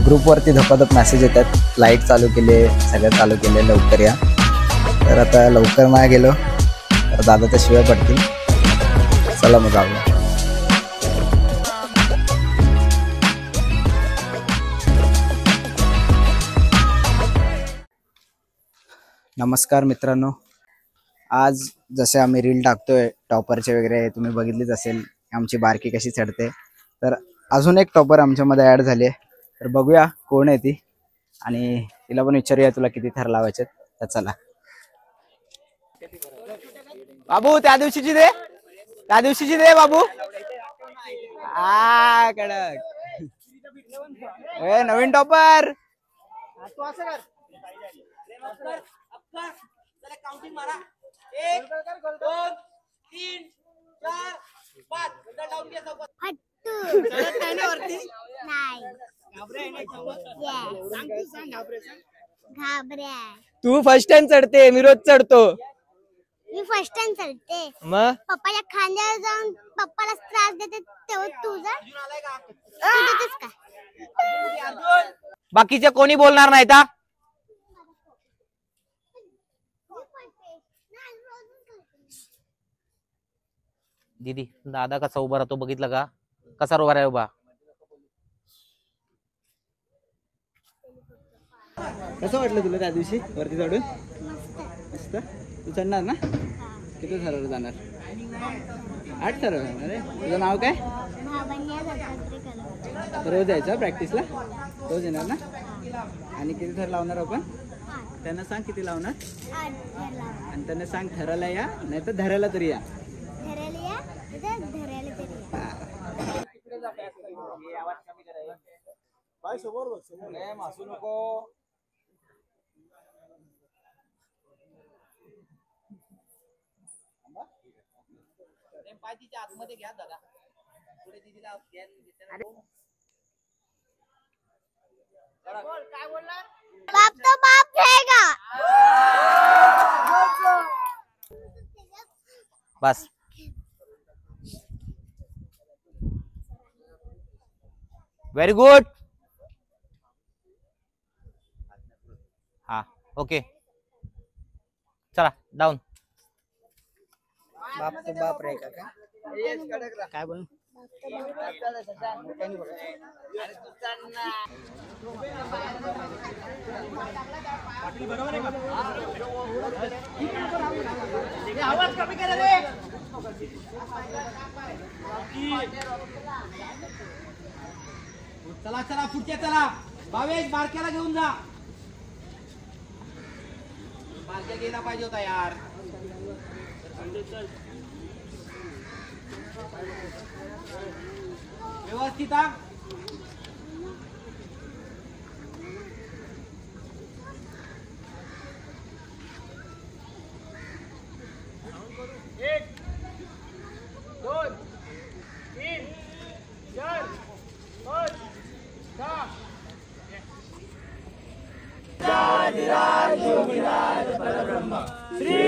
ग्रुपवरती धपाधप message येतात, light चालू केले, सगळं चालू केले, लवकर या. तर आता लवकर नाही गेलो तर दादा त्या शिवाय पडतील. चला मग जाऊया. नमस्कार मित्रांनो, आज जसे आम्ही रील टाकतोय टॉपरचे वगैरे, तुम्ही बघितलीच असेल आमची बारकी कशी चढते. तर अजून एक टॉपर आमच्यामध्ये ॲड झाली आहे. तर बघूया कोण आहे ती आणि तिला पण विचारूया तुला किती थर लावायचे. तर चला. बाबू त्या दिवशीची दे, त्या दिवशीची दे बाबू. कडक नवीन टॉपर. काउंटिंग मारा. 1 2 3 4 5 बंडल डाऊन घ्या. हट्टू चढत नाही ना वरती. नाही घाबरे नाही चढत. सांग तू सांग घाबरे सांग. घाबऱ्या. तू फर्स्ट टाइम चढते, मी रोज चढतो. मी फर्स्ट टाइम चढते. मग पप्पाच्या खांद्यावर जाऊन पप्पाला त्रास देते तेव्हा तुझा तू देतेस का? बाकीचे कोणी बोलणार नाही का? दीदी दादा कसा उभा राहतो बघितलं का? कसा उभा आहे उभा. कसं वाटलं तुला त्या दिवशी वरती चढून? मस्त. तू चढणार ना? किती थरावर जाणार? 8 थरावर जाणार आहे. तुझं नाव काय? रोज यायचं प्रॅक्टिसला? रोज येणार ना? आणि किती थर लावणार आपण? त्यांना सांग किती लावणार आणि त्यांना सांग ठरायला या नाही तर धरायला तरी या. आतमध्ये घ्या दादा. पुढे दीदीला काय बोलला? बाप तो बाप रहेगा. बस व्हेरी गुड. हा ओके चला डाऊन. बाप तो बाप रहेगा का? काय बोल? आवाज कमी करा रे. चला चला पुढच्या चला. भावेश बारक्याला घेऊन जा. बारक्या गेला पाहिजे होता यार. व्यवस्थित आ. श्री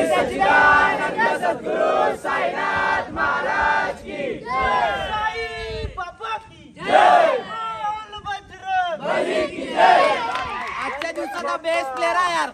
सच्चिदानंद सद्गुरु साईनाथ महाराज की जय. साई बाबा की जय. बलभद्र बली की जय. आजच्या दिवसाचा बेस्ट प्लेअर आहे यार.